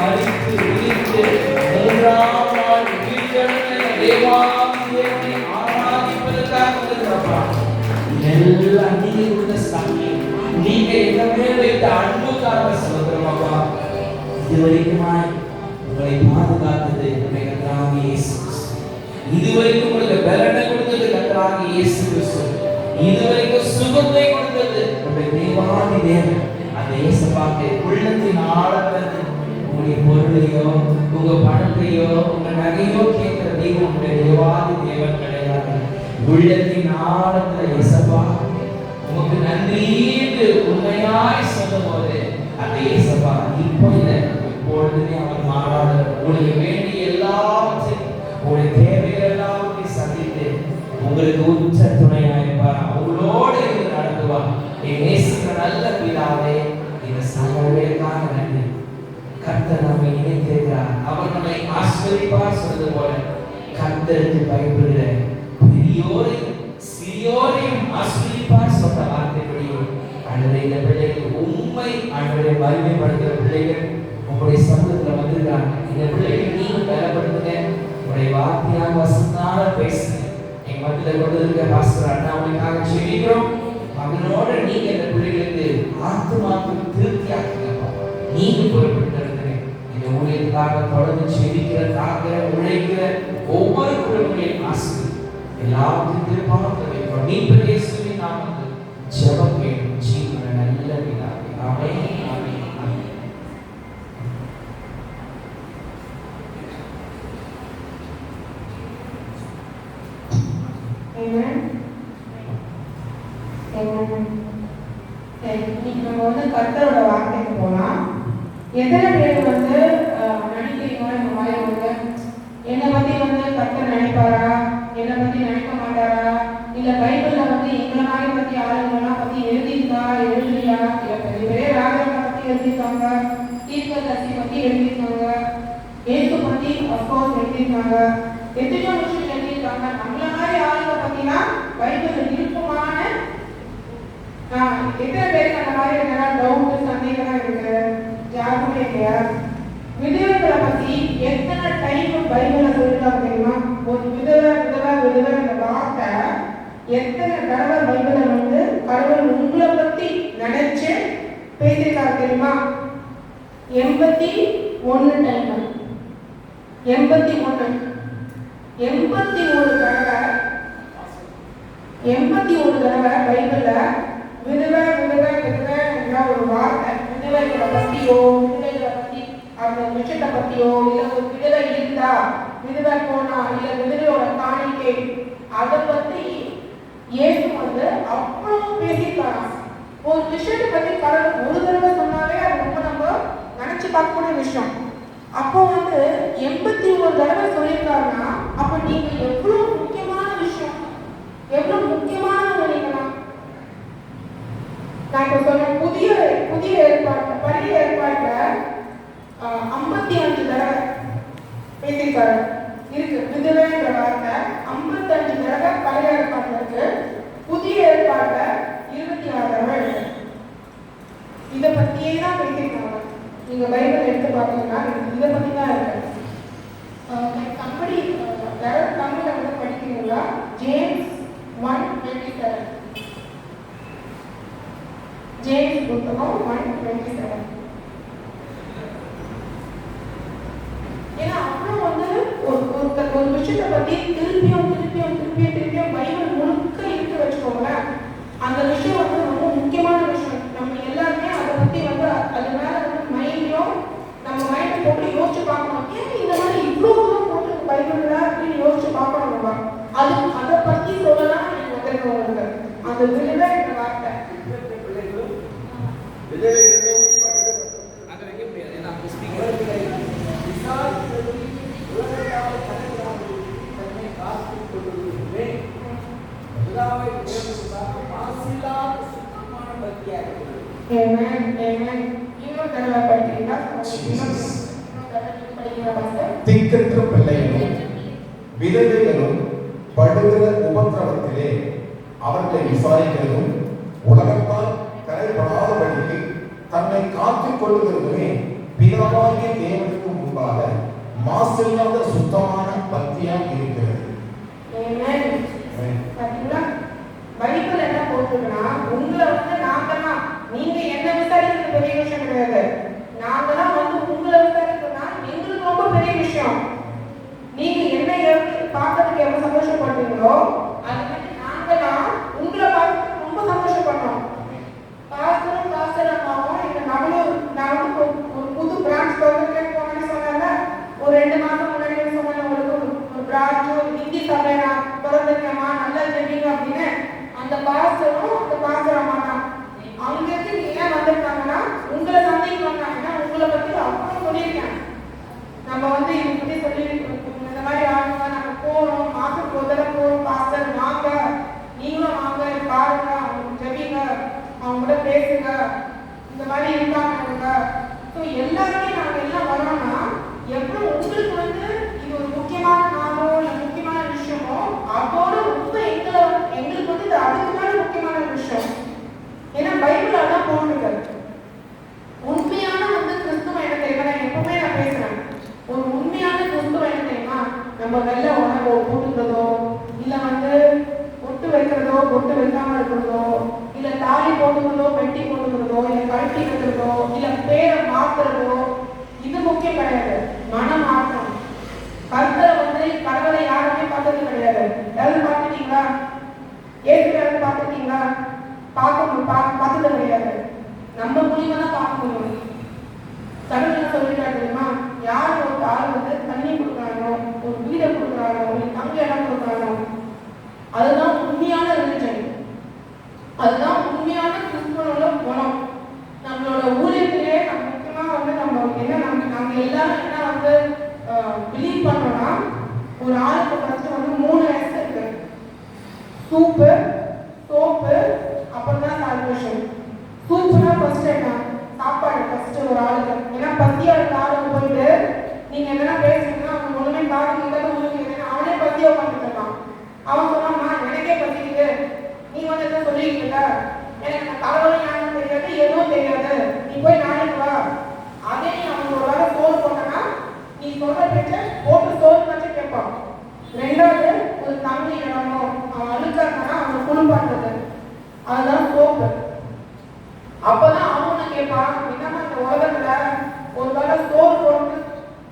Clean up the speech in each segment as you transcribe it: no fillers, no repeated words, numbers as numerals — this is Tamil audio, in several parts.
மரித்து உயிர்த்து மூன்றாம் நாள் உயிர்த்தெழுந்த தேவாதி தேவனை ஆராதிப்பதற்காக வந்திருக்கிறப்பா. எல்லாம் நீங்க கொடுத்த சாமி, நீங்க எல்லாமே வைத்த அன்புக்காக சொல்லுகிறோம்ப்பா. இதுவரைக்குமாய் உங்களை பாதுகாத்தது நம்முடைய கர்த்தராகிய இயேசு கிறிஸ்து. இதுவரைக்கும் உங்களுக்கு பலனை கொடுத்தது கர்த்தராகிய இயேசு கிறிஸ்து. இதுவரைக்கும் சுகத்தை கொடுத்தது நம்முடைய தேவாதி தேவன். அந்த இயேசுவாக்கு உள்ளத்தின் ஆழத்திலிருந்து உங்களுடைய பொருளையோ உங்க பணத்தையோ உங்க நகையோ கேட்கிற தெய்வம் உங்களுடைய தேவாதி தேவன் கிடையாது. உள்ளத்தின் ஆழத்துல இயேசுவா உமக்கு நன்றி என்று உண்மையாய் சொல்லும் போது அந்த இயேசுவா இப்போ இல்லை எப்பொழுதுமே அவர் மாறாத உங்களுக்கு வேண்டிய எல்லாவற்றையும் உங்களுடைய தேவைகள் எல்லாவற்றையும் சந்தித்து உங்களுக்கு உச்ச துணையாயிருப்பார். அவங்களோடு இருந்து நடத்துவார். என் நேசிக்கிற நல்ல பிதாவே, இந்த சமூகத்திற்காக நன்றி. கர்த்தர் நம்மை இணைத்திருக்கிறார். அவர் நம்மை ஆசீர்வதிப்பார் சொல்வது போல கர்த்தருக்கு பயப்படுகிற பெரியோரையும் சிறியோரையும் ஆசீர்வதிப்பார் சொன்ன வார்த்தைப்படி ஆண்டவரே, இந்த பிள்ளைகள் உண்மை ஆண்டவரை மகிமைப்படுத்துகிற பிள்ளைகள் உங்களுடைய சமூகத்தில் வந்திருக்காங்க. இந்த பிள்ளைகள் நீங்க பலப்படுத்துங்க. உங்களுடைய வார்த்தையாக வசனால பேசுங்க. எங்க மத்தியில் கொண்டு இருக்க பாஸ்டர் அண்ணாவுக்காக ஜெபிக்கிறோம். மகனோட நீங்க இந்த பிள்ளைகளுக்கு ஆத்துமாக்கும் திருப்தி ஆக்குங்கப்பா. நீங்க பொறுப்பெடுத்து இந்த ஊழியத்துக்காக தொடர்ந்து ஜெபிக்கிற தாக்கிற உழைக்கிற ஒவ்வொரு குடும்பங்களையும் ஆசிரியர் எல்லாத்தையும் திருப்பாக வைக்கிறோம். நீ இயேசுவின் நாமத்தில் ஜெபம் கேட்கும் ஜீவன நல்ல பிதாவே. ஆமென், ஆமென், ஆமென். கர்த்தரோட வார்த்தைக்கு போலாம். எத்தனை பேர் நினைக்கிறீங்க இந்த மாதிரி என்னை பத்தி கர்த்தர் நினைப்பாரா, என்னை பத்தி நினைக்க மாட்டாரா, இல்ல பைபிள்ல எங்களை மாதிரி பத்தி ஆளுங்கெல்லாம் பத்தி எழுதியிருக்கா எழுதலையா, இல்ல பெரிய பெரிய ராஜாக்களை பத்தி எழுதியிருக்காங்க, தீர்க்கதரிசி பத்தி எழுதியிருக்காங்க, ஏசு பத்தி அப்கோர்ஸ் எழுதியிருக்காங்க, எத்தனையோ விஷயம் எழுதியிருக்காங்க. நம்மள மாதிரி ஆளுங்க பத்தினா பைபிள் இருக்குமான எத்தனை பேருக்கு அந்த மாதிரி என்னன்னா டவுட் சந்தேகம் இருக்கு? யாருமே இல்லையா? விதவைகளை பத்தி எத்தனை டைம் பைபிள்ல சொல்லிருக்காங்க தெரியுமா? ஒரு விதவை விதவை விதவை இந்த வார்த்தை எத்தனை தடவை பைபிள்ல கடவுள் உங்களை பத்தி நினைச்சு பேசியிருக்காங்க தெரியுமா? 81 டைம். 81 தடவை பைபிள்ல விதவை விதவை விதவை என்ற ஒரு வார்த்தை விதவைகளை பத்தியோ விதவைகளை பத்தி அந்த விஷயத்தை பத்தியோ இல்ல ஒரு விதவை இருந்தா விதவை போனா இல்ல விதவையோட காணிக்கை அதை பத்தி ஏசு அவ்வளவு பேசியிருக்காங்க. ஒரு விஷயத்தை பத்தி கடவுள் ஒரு தடவை சொன்னாலே அது ரொம்ப நம்ம நினைச்சு பார்க்கக்கூடிய விஷயம். அப்போ 81 தடவை சொல்லியிருக்காருன்னா அப்ப நீங்க எவ்வளவு முக்கியமான விஷயம், எவ்வளவு முக்கியமானவங்க நீங்களா? நான் இப்ப சொன்ன புதிய ஏற்பாடு பழைய ஏற்பாட்டுல 55 தடவை பேசியிருக்காரு இருக்கு. விதவைன்ற வார்த்தை 55 தடவை பழைய ஏற்பாட்டுல இருக்கு. புதிய ஏற்பாட்டுல 26 தடவை இருக்கு. இதை பத்தியே தான் பேசியிருக்காங்க. நீங்க பைபிள் எடுத்து பார்த்தீங்கன்னா இதை பத்தி தான் இருக்கு. கம்பெனி தமிழ்ல படிக்கிறீங்களா? ஜேம்ஸ் 1:27 ஜேம்ஸ் புத்தகம் 1:27. ஏன்னா அப்புறம் ஒரு விஷயத்தை பத்தி திருப்பியும் பைபிள் முழுக்க இருக்கு வச்சுக்கோங்களேன். அந்த விஷயம் ரொம்ப முக்கியமான விஷயம். நம்ம எல்லாருமே அதை பத்தி அது மேல மைண்டையும் நம்ம மைண்டை போட்டு யோசிச்சு பார்க்கணும். ஏன் இந்த மாதிரி இவ்வளவு தூரம் போட்டு பைபிள்ல அப்படின்னு யோசிச்சு பார்க்கணும். அதை பத்தி சொல்லலாம். உங்களுக்கு அந்த விடுதலை என்ற வார்த்தை திக்கற்ற பிள்ளைகளும் விதவைகளும் படுகிற உபத்திரவத்திலே அவர்களை விசாரிக்கிறதும் உலகத்தால் கரைபடாதபடிக்கு தன்னை காத்துக் கொள்ளுகிறதுமே பிதாவாகிய தேவனுக்கு முன்பாக மாசில்லாத சுத்தமான பக்தியாக இருக்கிறது. பாத்தீங்களா, பைபிள் என்ன போட்டுருக்குன்னா, உங்களை நாங்கெல்லாம் நீங்க என்ன விசாரிக்கிறது பெரிய விஷயம் கிடையாது. நாங்கெல்லாம் உங்களை விசாரிக்கிறதுனா எங்களுக்கு ரொம்ப பெரிய விஷயம். நீங்க என்ன பார்க்கறதுக்கு எவ்வளவு சந்தோஷப்படுறீங்களோ அது மாதிரி நாங்கெல்லாம் உங்களை பார்க்கறதுக்கு ரொம்ப சந்தோஷப்படுறோம். பாஸ்டர் அம்மாவும் எங்க நான் ஒரு புது பிரான்ச் போகணும்னு சொன்னாங்க. ஒரு 2 மாசம் முன்னாடி சொன்னாங்க, உங்களுக்கு ஒரு பிரான்ச் ஹிந்தி சபை நான் பிறந்திருக்கேம்மா, நல்லா ஜெபிங்க அப்படின்னு. அந்த பாஸ்டரும் அந்த பாஸ்டர் அம்மா தான் அங்கிருந்து ஏன் வந்திருக்காங்கன்னா உங்களை சந்திக்க வந்தாங்கன்னா உங்களை பத்தி அப்புறம் சொல்லியிருக்கேன். நம்ம இதை பத்தி சொல்லி இந்த மாதிரி ஆகுங்க, நம்ம போறோம், மாசத்துக்கு ஒரு தடவை போறோம், பாஸ்டர் வாங்க, நீங்களும் வாங்க, பாருங்க, அவங்க ஜெபிங்க, அவங்க கூட பேசுங்க, இந்த மாதிரி இருக்காங்க. ஸோ எல்லாருமே நாங்கள் எல்லாம் வரோம்னா எவ்வளோ உங்களுக்கு இது ஒரு முக்கியமான நாளோ இல்லை முக்கியமான விஷயமோ அதோட ரொம்ப எங்களுக்கு இது அதுக்கு மேலே முக்கியமான விஷயம். ஏன்னா பைபிள் அதான் போட்டிருக்காரு. உண்மையான கிறிஸ்துவ என்ன தெரியுமா, நான் எப்பவுமே நான் பேசுறேன், ஒரு உண்மையான கிறிஸ்துவ என்ன தெரியுமா, நம்ம வெள்ளை உணவோ போட்டுக்கிறதோ இல்லை ஒட்டு வைக்கிறதோ ஒட்டு வைக்காம இருக்கிறதோ இல்லை தாலி போட்டுக்கிறதோ பெட்டி போட்டுக்கிறதோ இல்லை கழட்டி வைக்கிறதோ இல்லை பேரை மாத்துறதோ இது முக்கியம் கிடையாது. மனம் மாற்றம். கர்த்தரை கடவுளை யாருமே பார்த்தது கிடையாது. யாரும் பார்த்துட்டீங்களா? ஏற்கனவே பார்த்துட்டீங்களா? பார்த்தது கிடையாது. நம்ம மூலியமா தான் பார்க்க முடியும். கடவுள் சொல்லிட்டாரு தெரியுமா, யார் ஒரு ஆள் தண்ணி கொடுக்குறாங்களோ, ஒரு வீடை கொடுக்குறாங்களோ, ஒரு தங்க இடம் கொடுக்குறாங்களோ, அதுதான் உண்மையான ரிலிஜன். அதுதான் உண்மையான கிறிஸ்துவனோட குணம். நம்மளோட ஊழியத்திலே முக்கியமா நம்ம என்ன நாங்க எல்லாரும் என்ன பிலீவ் பண்றோம்னா, ஒரு ஆளுக்கு ஃபர்ஸ்ட் 3 S இருக்கு. சூப்பு, சோப்பு, அப்புறம் தான் சால்வேஷன். சூப்புனா ஃபர்ஸ்ட் என்ன, சாப்பாடு ஃபர்ஸ்ட் ஒரு ஆளுக்கு. ஏன்னா பத்தியா இருக்க ஆளுக்கு போயிட்டு நீங்க என்ன பேசுறீங்கன்னா அவங்க ஒண்ணுமே காரணம் உங்களுக்கு அவனே பத்தியா உட்காந்துருக்கான். அவன் சொன்னாமா, எனக்கே பத்திக்குது, நீ என்ன சொல்லிக்கிட்ட, எனக்கு கடவுளும் ஞானம் தெரியாது, எதுவும் தெரியாது, நீ போய் நாளைக்கு வா. அதே நீ அவனுக்கு ஒரு வாரம் சோறு போட்டனா நீ சொல்ற பேச்ச போட்டு சோறு வச்சு கேட்பான். 2வது ஒரு தண்ணி இடமோ அவன் அழுக்காருனா அவன் குளிப்பாட்டுறது, அதுதான் சோப்பு. அப்பதான் அவனை கேட்பான், என்னமா இந்த உலகத்துல ஒரு வாரம் சோறு போட்டு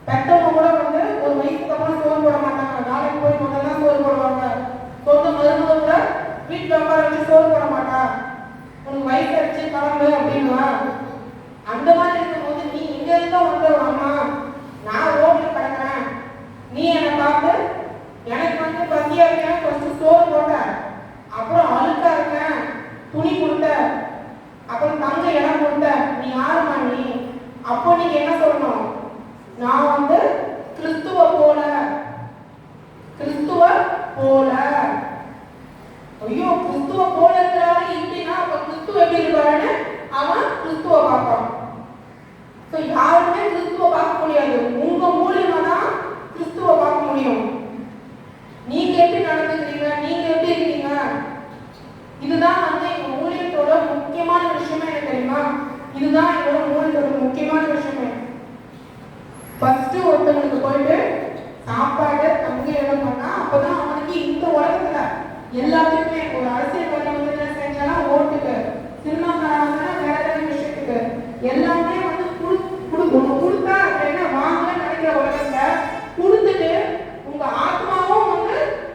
பெற்றவங்க கூட ஒரு வயசுக்கு அப்புறம் சோறு போட மாட்டாங்க. நாளைக்கு போய் முதல்ல சோறு போடுவாங்க. சொந்த மருமக கூட வீட்டுல உட்கார வச்சு சோறு போட மாட்டா, உனக்கு வயசு அடிச்சு கிளம்பு அப்படின்வா. அந்த மாதிரி இருக்கும்போது நீ இங்க இருக்க ஒரு அம்மா, நான் ரோட்ல கிடக்குறேன், நீ என்னை பார்த்து எனக்கு பசியா இருக்கேன் ஃபர்ஸ்ட் சோறு போட்ட, அப்புறம் அழுக்கா இருக்கேன் துணி கொடுத்த, அப்புறம் தங்க இடம் கொடுத்த, நீ யாருமா நீ? அப்போ நீங்க என்ன சொல்லணும், நான் கிறிஸ்துவ போல, கிறிஸ்துவ போல. ஐயோ கிறிஸ்துவ போல இருக்கிறாரு இப்படின்னா அப்ப கிறிஸ்துவ எப்படி இருப்பாருன்னு அவன் கிறிஸ்துவ பார்ப்பான். யாருமே கிறிஸ்துவ பார்க்க முடியாது. உங்க மூலியமா தான் கிறிஸ்துவ பார்க்க முடியும். நீங்க எப்படி நடந்துக்கிறீங்க, நீங்க எப்படி இருக்கீங்க, இதுதான் எங்க ஊழியத்தோட முக்கியமான விஷயமே. எனக்கு தெரியுமா, இதுதான் எங்களோட ஊழியத்தோட முக்கியமான விஷயமே. ஃபர்ஸ்ட் ஒருத்தவங்களுக்கு போயிட்டு சாப்பாடு தங்க இடம் பண்ணா அப்பதான் அவனுக்கு இந்த உலகத்துல எல்லாத்துக்குமே ஒரு அரசியல் செஞ்சானா ஓட்டுக்கு, சினிமா வேற ஏதாவது விஷயத்துக்கு எல்லாமே கொடுத்தா அப்படின்னா வாங்க நினைக்கிற உலகத்துல கொடுத்துட்டு உங்க ஆத்மாவும்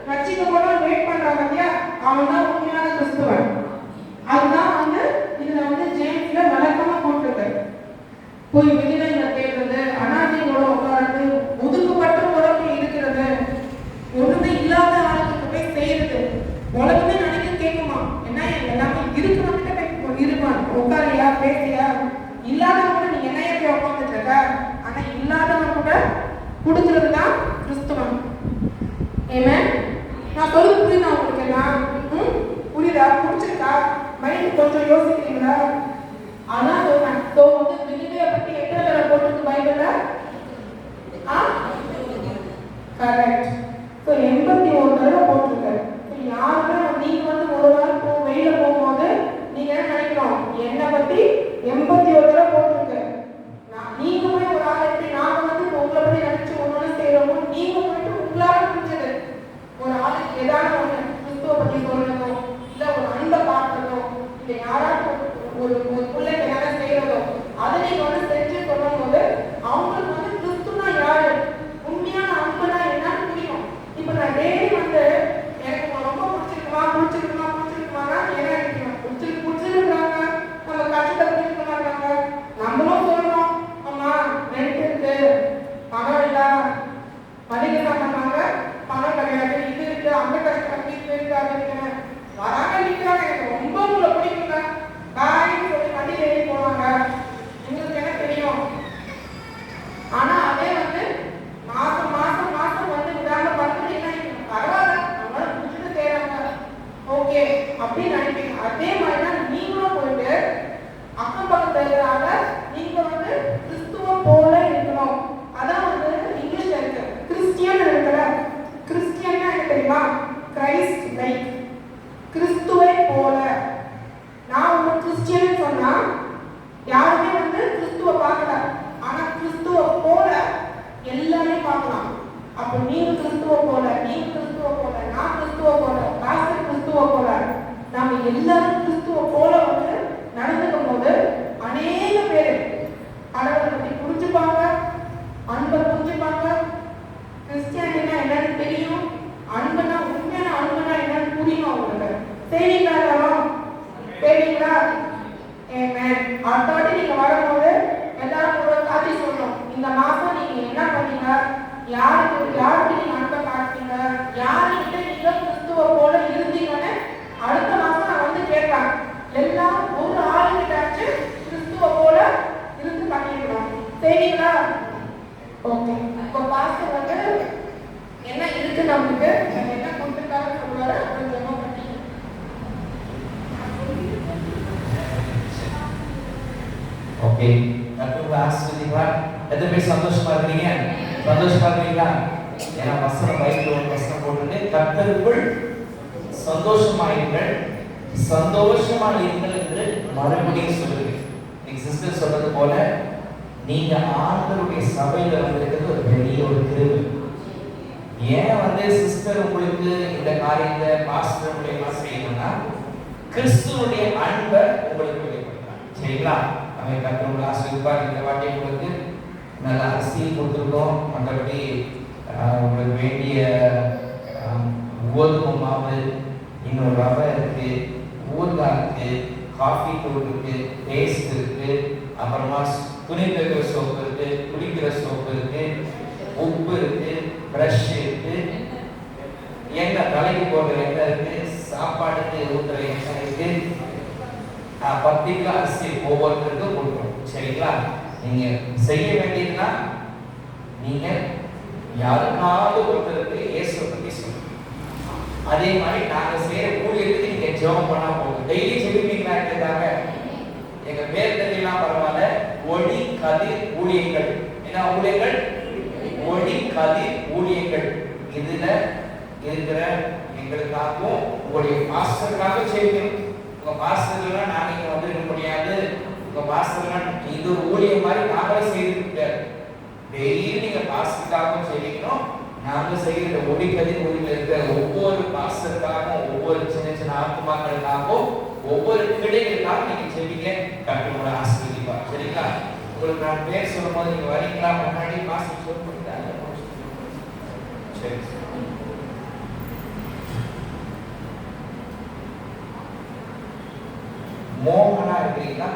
ரட்சிக்க கூட வெயிட் பண்றாங்க இல்லையா, அவன் தான் உண்மையான கிறிஸ்துவன். அதுதான் இதுல ஜேம்ஸ்ல வழக்கமா போட்டிருக்கு. போய் விதிகளை தேடுறது, அனாதைகளோட உட்கார்ந்து ஒதுக்கப்பட்ட உறவு இருக்கிறது, ஒண்ணுமே இல்லாத ஆளுக்கு போய் செய்யறது, உலகமே நினைக்க கேட்குமா, என்ன எல்லாமே இருக்கிறவங்க இருப்பான், உட்காரியா பேசியா, இல்லாதவங்க கூட நீ என்ன போய் உட்காந்துட்டு இருக்க, ஆனா இல்லாதவங்க கூட கொடுக்கறது தான் கிறிஸ்துவன். ஏமே நான் சொல்றது புரியுதா உங்களுக்கு? எல்லாம் புரியுதா, புரிச்சிருக்கா? மைண்ட் கொஞ்சம் யோசிக்கிறீங்களா? அதான் சொல்றேன். விதிவையை பத்தி எத்தனை தடவை போட்டிருக்கு பைபிள்ல? கரெக்ட். 81 தடவை போட்டிருக்கு. யாருமே நீங்க ஒரு வாரம் வெளியில போகும்போது நீங்க என்ன நினைக்கிறோம், என்னை பத்தி 81 தடவை போட்டிருக்கு. நீங்க போய் அப்ப நீங்க கிறிஸ்துவ போல, நீங்க கிறிஸ்துவ போல, நான் கிறிஸ்துவ போல, பாஸ்டர் கிறிஸ்துவ போல, நாம எல்லாரும் கிறிஸ்துவ போல வந்து நடந்துக்கும் போது அநேக பேர் கடவுளை பத்தி புரிஞ்சுப்பாங்க, அன்பை புரிஞ்சுப்பாங்க, கிறிஸ்டியானினா என்னன்னு தெரியும், அன்புனா உண்மையான அன்புனா என்னன்னு புரியும் அவங்களுக்கு. சரிங்களா எல்லாரும்? சரிங்களா? அடுத்த வாட்டி நீங்க வரும்போது எல்லாரும் ஒரு காட்சி சொல்லணும். இந்த மாசம் நீங்க என்ன பண்ணீங்க, யாருக்கு நீங்க அன்பை காட்டுறீங்க, யாருக்கிட்ட நீங்க கிறிஸ்துவ போல இருந்தீங்கன்னு அடுத்த மாசம் நான் வந்து கேட்பேன். எல்லாம் ஒரு ஆளுகிட்டாச்சு கிறிஸ்துவ போல இருந்து பண்ணிடலாம். சரிங்களா? ஓகே. இப்போ பாஸ்டர் வந்து என்ன இருக்கு நமக்கு, என்ன கொடுத்துருக்காரு சொல்லுவாரு, அப்புறம் ஜெபம் பண்ணி. ஓகே, கர்த்தருடைய ஆசீர்வாதம். எத்தனை பேர் சந்தோஷமா இருக்கீங்க? சந்தோஷமா இருக்கீங்களா? ஏன்னா வசனம் பைபிள்ல ஒரு வசனம் போட்டுட்டு கர்த்தருக்குள் சந்தோஷமாயிருங்கள், சந்தோஷமா இருங்கள் என்று மறுபடியும் சொல்லுங்க. எங்க சிஸ்டர் சொன்னது போல நீங்க ஆண்டவருடைய சபையில வந்திருக்கிறது ஒரு பெரிய ஒரு கிருபை. ஏன் வந்து சிஸ்டர் உங்களுக்கு இந்த காரியத்தை பாஸ்டர் மூலமா செய்யணும்னா கிறிஸ்துவுடைய அன்பை உங்களுக்கு வெளிப்படுத்தலாம். சரிங்களா? நம்ம கர்த்தருடைய ஆசீர்வாதம். இந்த வாட்டி உங்களுக்கு நல்ல அரிசி கொடுத்துருக்கோம், மற்றபடி உங்களுக்கு வேண்டிய கோதுமை மாவு, இன்னொரு ரவை இருக்கு, ஊறுகாய் இருக்கு, காஃபி தூள் இருக்கு, பேஸ்ட் இருக்கு, அப்புறமா துணி துவைக்கிற சோப்பு இருக்கு, குளிக்கிற சோப்பு இருக்கு, உப்பு இருக்கு, பிரஷ் இருக்கு, எண்ணெய் தலைக்கு போடுற எண்ணெய் இருக்கு, சாப்பாடுக்கு ஊற்றுற எண்ணெய் இருக்கு, 10 கிலோ அரிசி ஒவ்வொருத்தருக்கும் கொடுக்கணும். சரிங்களா? நீங்க செய்ய வேண்டியதுன்னா நீங்க யாருக்காவது ஒருத்தருக்கு இயேசுவை பத்தி சொல்லுங்க. அதே மாதிரி நாங்க செய்யற ஊழியத்துக்கு நீங்க ஜெபம் பண்ணா போதும். டெய்லி ஜெபிப்பீங்களா கேட்டாங்க, எங்க பேர் தெரியலாம் பரவாயில்ல, ஒளி கதிர் ஊழியங்கள். என்ன ஊழியங்கள்? ஒளி கதிர் ஊழியங்கள். இதுல இருக்கிற எங்களுக்காகவும் உங்களுடைய பாஸ்டருக்காக செய்யணும். உங்க பாஸ்டர்லாம் நாங்க இங்க வந்து இருக்க முடியாது, உங்க பாஸ்டர்லாம் இது ஒரு ஊழியம் மாதிரி நாங்களே செய்துட்டு டெய்லி நீங்க பாஸ்டருக்காகவும் செய்யணும். நாங்க செய்கிற ஒளிக்கதிர் ஊழியில் இருக்கிற ஒவ்வொரு பாஸ்டருக்காகவும், ஒவ்வொரு சின்ன சின்ன ஆத்மாக்களுக்காகவும், ஒவ்வொரு கிளைகளுக்காகவும் நீங்க செய்வீங்க. கர்த்தரோட ஆசீர்வதிப்பார். சரிங்களா? உங்களுக்கு நான் பேர் சொல்லும் போது நீங்க வரீங்களா? முன்னாடி பாஸ்டர் சொல்லிட்டாங்க. சரி, மோகனா இருக்கிறீங்களா?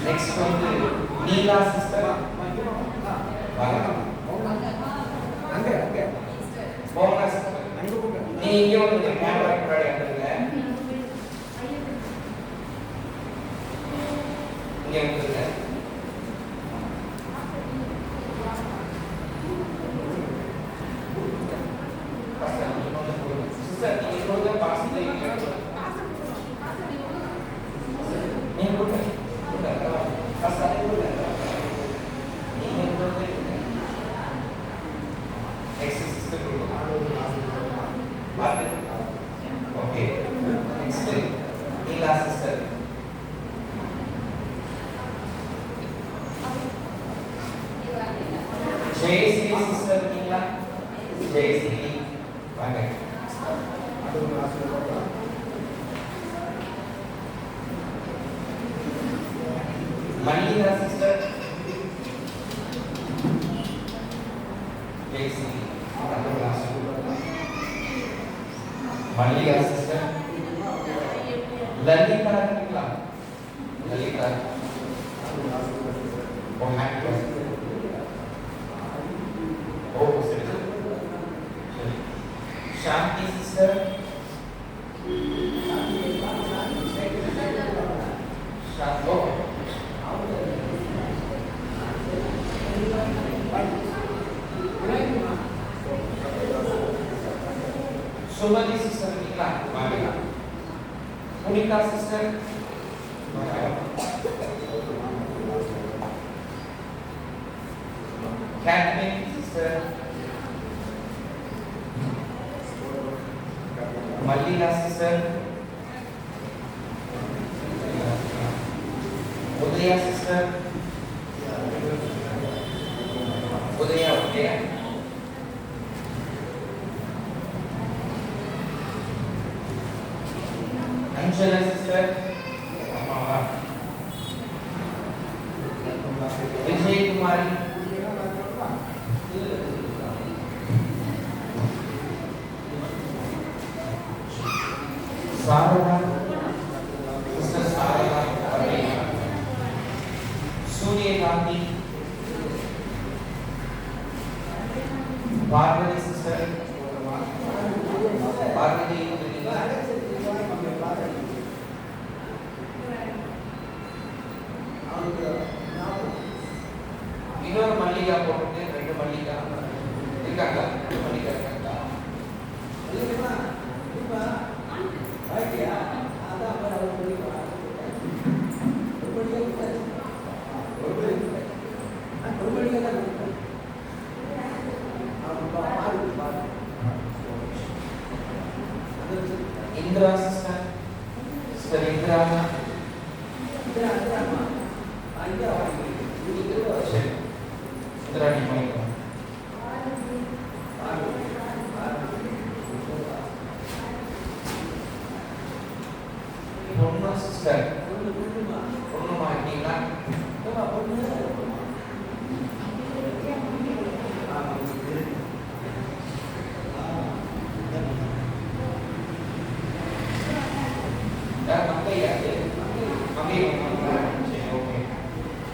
நெக்ஸ்ட் வந்து நீலா சிஸ்டர் வாங்க. அங்க போங்க சிஸ்டர். நீ இங்க வந்து கேமரா முன்னாடி வந்துருங்க. இங்க வந்துருங்க. சிஸ்டர் நீங்க சொல்லுங்க, பாஸ்டர் இங்க நீங்க கொடுங்க. Okay. Next, Neela sister. Jayasri sister Neela. Jayasri. வாங்க. Malina sister. Jayasri. Malina sister. Lalita Neela. Lalita. Oh, happy. Oh, sister. Shanti sister. Shanti. Sumathi sister இருக்கீங்களா? வாங்க. Punitha sister Catherine sister, Malina sister, Udaya sister, Udaya, Angela sister, Vijay Kumari, Sarada, Sister Sarada, Surya Gandhi, Parvati sister, Parvati, இன்னொரு மல்லிகா போட்டு 2 மல்லிகா இருக்காங்க. 2 மல்லிகா இருக்காங்க. Indra sister, Sister Indra, Indra ni mana? Purna sister, Purna Mahina, dah pakai ya, pakai, okay,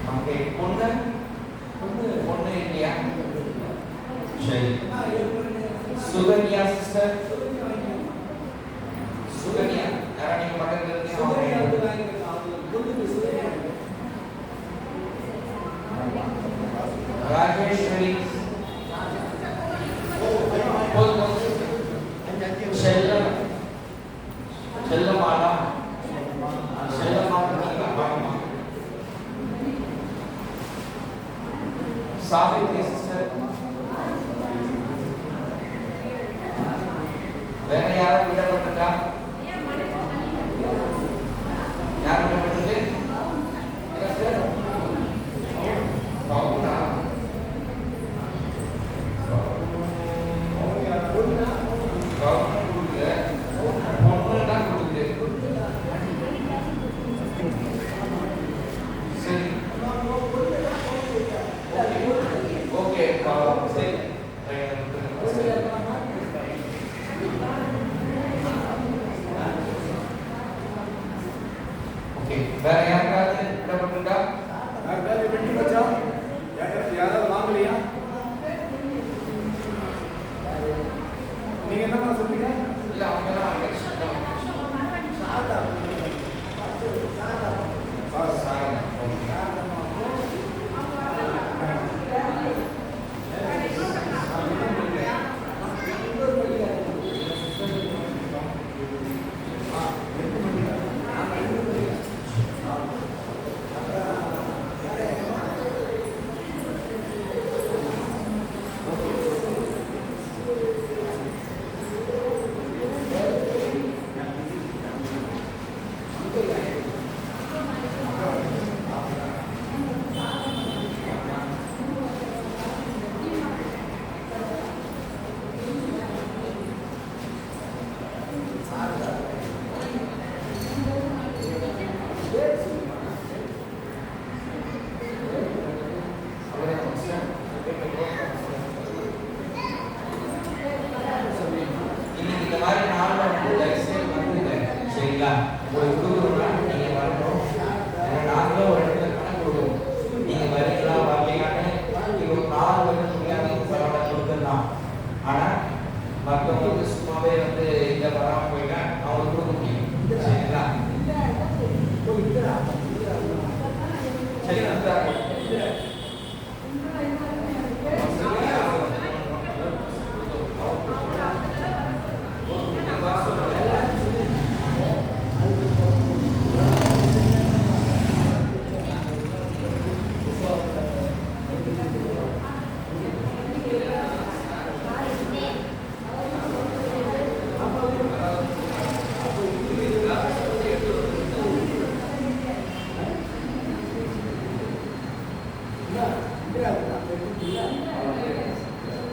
pakai Purna, Purna India, Shay, Suganya sister, Suganya, cara ni pakai Rajeshwari, Shellamala, Savitri sister, வேற யாரும் விடப்பட்டிருக்கா? யாரும் விடப்பட்டிருக்கு? வேற யாருக்காவது விடப்பட்டிருக்கா? யாராவது வாங்கலையா? நீங்க என்ன சொல்றீங்க? இல்ல அவங்கலாம்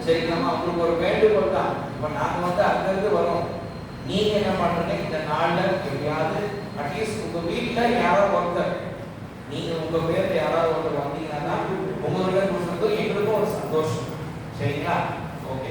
சரிங்களா? உங்களுக்கு ஒரு வேண்டுகோள் தான். இப்போ நாங்கள் வந்து அங்கிருந்து வரோம். நீங்க என்ன பண்றீங்க, இந்த நாள்ல எப்படியாவது அட்லீஸ்ட் உங்க வீட்டில் யாராவது ஒருத்தர், நீங்க உங்க பேர்ல யாராவது ஒருத்தர் வந்தீங்கன்னா உங்ககிட்ட கொடுத்தது எங்களுக்கும் ஒரு சந்தோஷம். சரிங்களா? ஓகே.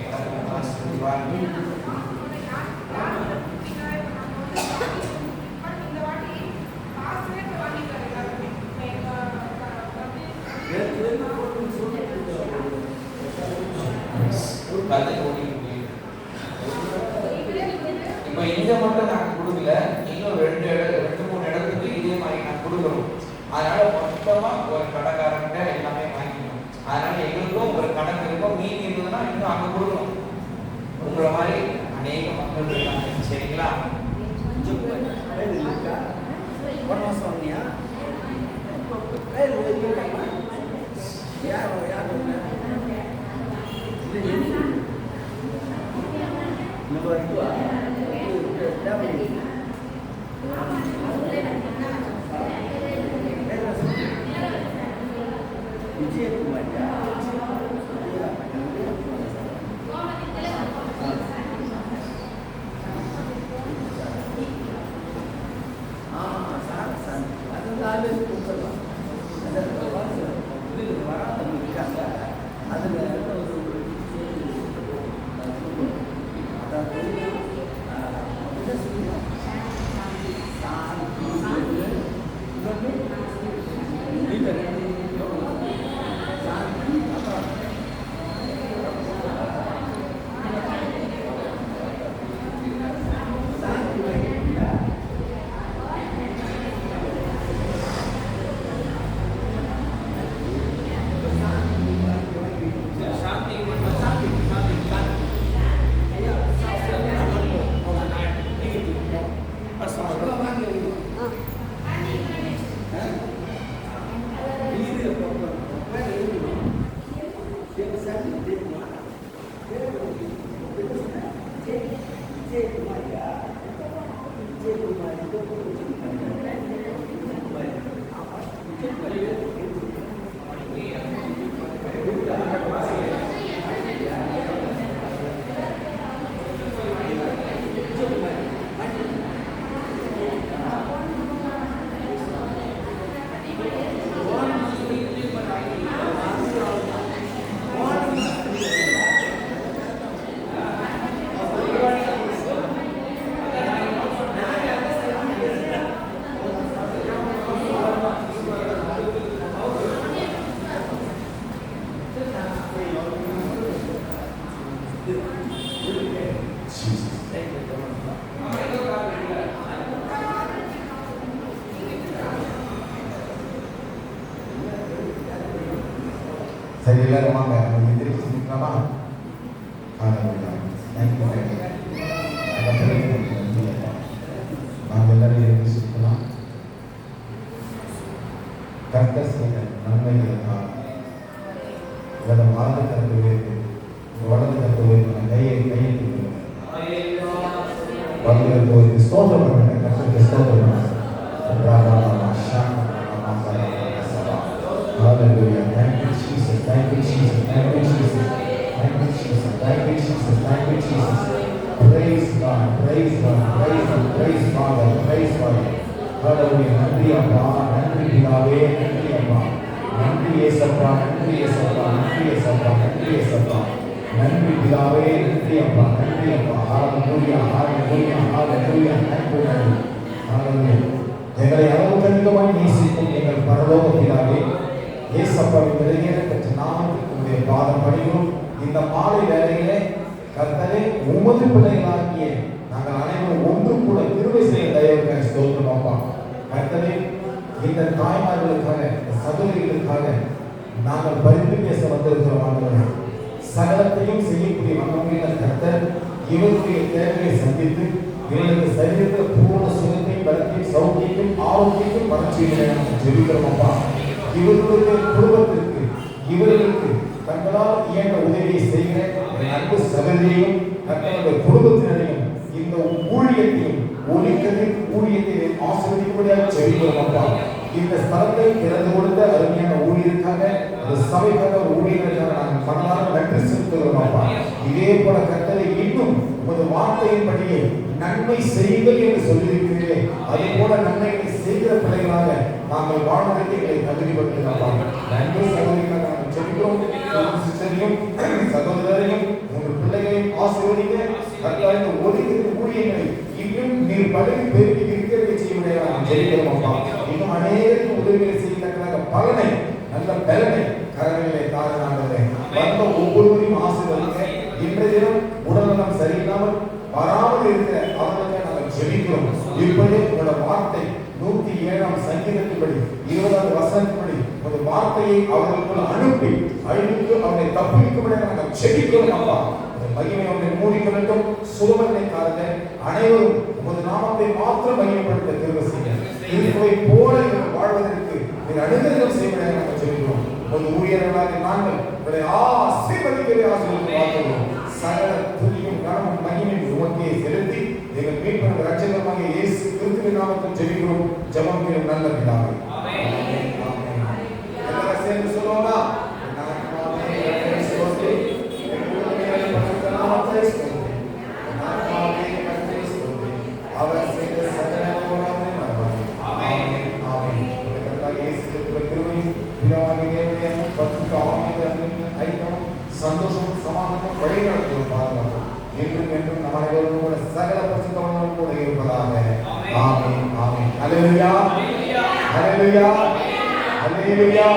இப்போ இங்க மட்டும் நாங்க கொடுக்கல, இன்னும் 2-3 இடத்துக்கு இதே மாதிரி நாங்க கொடுக்குறோம். அதனால மொத்தமா ஒரு கடைக்காரங்கிட்ட எல்லாமே வாங்கிக்கணும். அதனால எங்களுக்கும் ஒரு கணக்கு இருக்கும், மீதி இருந்ததுன்னா இன்னும் அங்க கொடுக்கணும். உங்களை மாதிரி அநேக மக்கள் இருக்காங்க. சரிங்களா? சரி, எல்லாரும் வாங்க, நம்ம எந்திரிச்சு நிற்கலாமா? நாங்கள் எல்லாரும் எந்திரிச்சு நிற்கலாம். கர்த்தர் செய்த நன்மைகளுக்காக உங்களோட வலது கருத்து உயர்த்து, வலது கருத்து உயர்த்து, கையை வலது ஸ்தோத்திரம் பண்ணுங்க. கர்த்தருக்கு ஸ்தோத்திரம் பண்ணுங்க. Hallelujah. Thank you, Jesus. Thank you, Jesus. Thank you, Jesus. Thank you, Jesus. Thank you, Jesus. Thank you, Jesus. Praise God. Praise God. Praise God. Praise Father. Praise Father. Hallelujah. நன்றி அப்பா, நன்றி பிதாவே, நன்றி அப்பா, நன்றி இயேசப்பா, நன்றி இயேசப்பா, நன்றி இயேசப்பா, நன்றி இயேசப்பா, நன்றி பிதாவே, நன்றி அப்பா, நன்றி அப்பா. Hallelujah. Hallelujah. Hallelujah. Thank you, Lord. Hallelujah. எங்களை அளவுக்கு அதிகமாய் நேசிக்கும் எங்கள் பரலோக பிதாவே, இயேசப்பாவின் விலையேற பெற்ற நாமத்துக்கு உம்முடைய பாதம் பணிகிறோம். இந்த மாலை வேளையிலே கர்த்தரே, உமது பிள்ளைகளாகிய நாங்கள் அனைவரும் ஒன்று கூட கிருபை செய்ய தயவுக்காக ஸ்தோத்திரம் அப்பா. கர்த்தரே, இந்த தாய்மார்களுக்காக, இந்த சகோதரிகளுக்காக நாங்கள் பரிந்து பேச வந்திருக்கிறோம் ஆண்டவரே. சகலத்தையும் செய்யக்கூடிய வல்லமையுள்ள கர்த்தர் இவருடைய தேவையை சந்தித்து இவர்களுக்கு சரீரத்தில் பூர்ண சுகத்தையும் பலத்தையும் சௌக்கியத்தையும் ஆரோக்கியத்தையும் வளர்ச்சியை நாங்கள் ஜெபிக்கிறோம் அப்பா. இவர்களுடைய குடும்பத்திற்கு, இவர்களுக்கு தங்களால் இயன்ற உதவியை செய்கிற அன்பு சகோதரியையும் தங்களுடைய குடும்பத்தினரையும் இந்த ஊழியத்தையும் ஒளிக்கதிர் ஊழியத்தை ஆசீர்வதிக்கும்படியாக ஜெபிக்கிறோம் அப்பா. இந்த ஸ்தலத்தை திறந்து கொடுத்த அருமையான ஊழியருக்காக, இந்த சபைக்காக, ஊழியர்களுக்காக நாங்கள் மனதார நன்றி செலுத்துகிறோம் அப்பா. இதே போல கர்த்தரை இன்னும் உமது வார்த்தையின்படியே நன்மை செய்யுங்கள் என்று சொல்லியிருக்கிறீர்களே, அதே போல நன்மைகளை செய்கிற பிள்ளைகளாக நாங்கள் வாழ்வதற்கு எங்களை தகுதிப்படுத்தினார். நன்றி சகோதரிகளாக நாங்கள் ஜெபிக்கிறோம். சிஸ்டரையும் சகோதரரையும் உங்கள் பிள்ளைகளையும் ஆசீர்வதிங்க. கர்த்தாவே ஒதுக்கிற ஊழியங்களை இன்னும் நீர் பதவி பெருக்கி இருக்கிறதை செய்ய ஜெபிக்கிறோம் அப்பா. இன்னும் அநேக உதவிகளை செய்யத்தக்கதாக பலனை நல்ல பலனை கரங்களிலே தாழ்நாடுகிறே. வந்த ஒவ்வொருவரையும் ஆசீர்வதிங்க. இன்றைய தினம் உடல்நலம் சரியில்லாமல் வராமல் இருக்கிற அவர்களுக்கு நாங்கள் ஜெபிக்கிறோம். இப்பொழுது உங்களோட வார்த்தை 107 சங்கீதத்தின்படி 20வது வசனத்தின்படி ஒரு வார்த்தையை அவர்களுக்குள் அனுப்பி அழித்து அவரை தப்பிக்கும்படி நாங்கள் ஜெபிக்கிறோம் அப்பா. மகிமை அவர்களை மூடிக்கொள்ளட்டும். சுகமனை காரண அனைவரும் உமது நாமத்தை மாத்திரம் மகிமைப்படுத்த திரும்ப செய்ய கிறிஸ்துவை போல வாழ்வதற்கு நீர் அனுகிரகம் செய்வதை நாங்கள் சொல்கிறோம். ஒரு ஊழியர்களாக நாங்கள் உங்களை ஆசீர்வதிக்கவே ஆசீர்வதிக்கிறோம். சகல துதியும் கனமும் மகிமையும் உமக்கே செலுத்தி எங்கள் மீட்பர் இரட்சகராகிய இயேசு கிறிஸ்துவின் நாமத்தில் ஜெபிக்கிறோம். ஜெபம் கேளும் நல்ல பிதாவே. ஆமென். எல்லாரும் சேர்ந்து சொல்லுவோமா? அவர் செய்த சகல உபகாரங்களை மறவாதே. ஆமென். ஆமென். கர்த்தராகிய இயேசு கிறிஸ்துவின் கிருபையும் பிதாவாகிய தேவனுடைய பரிசுத்த ஆவியானவரின் ஐக்கியமும் சந்தோஷமும் சமாதானமும் வழிநடத்தும் பாதுகாப்பும் என்றும் என்றும் நம் அனைவரோடும் கூட சகல பரிசுத்தவான்களோடும் கூட இருப்பதாக. ஆமென். ஆமென். அல்லேலூயா. அல்லேலூயா. அல்லேலூயா.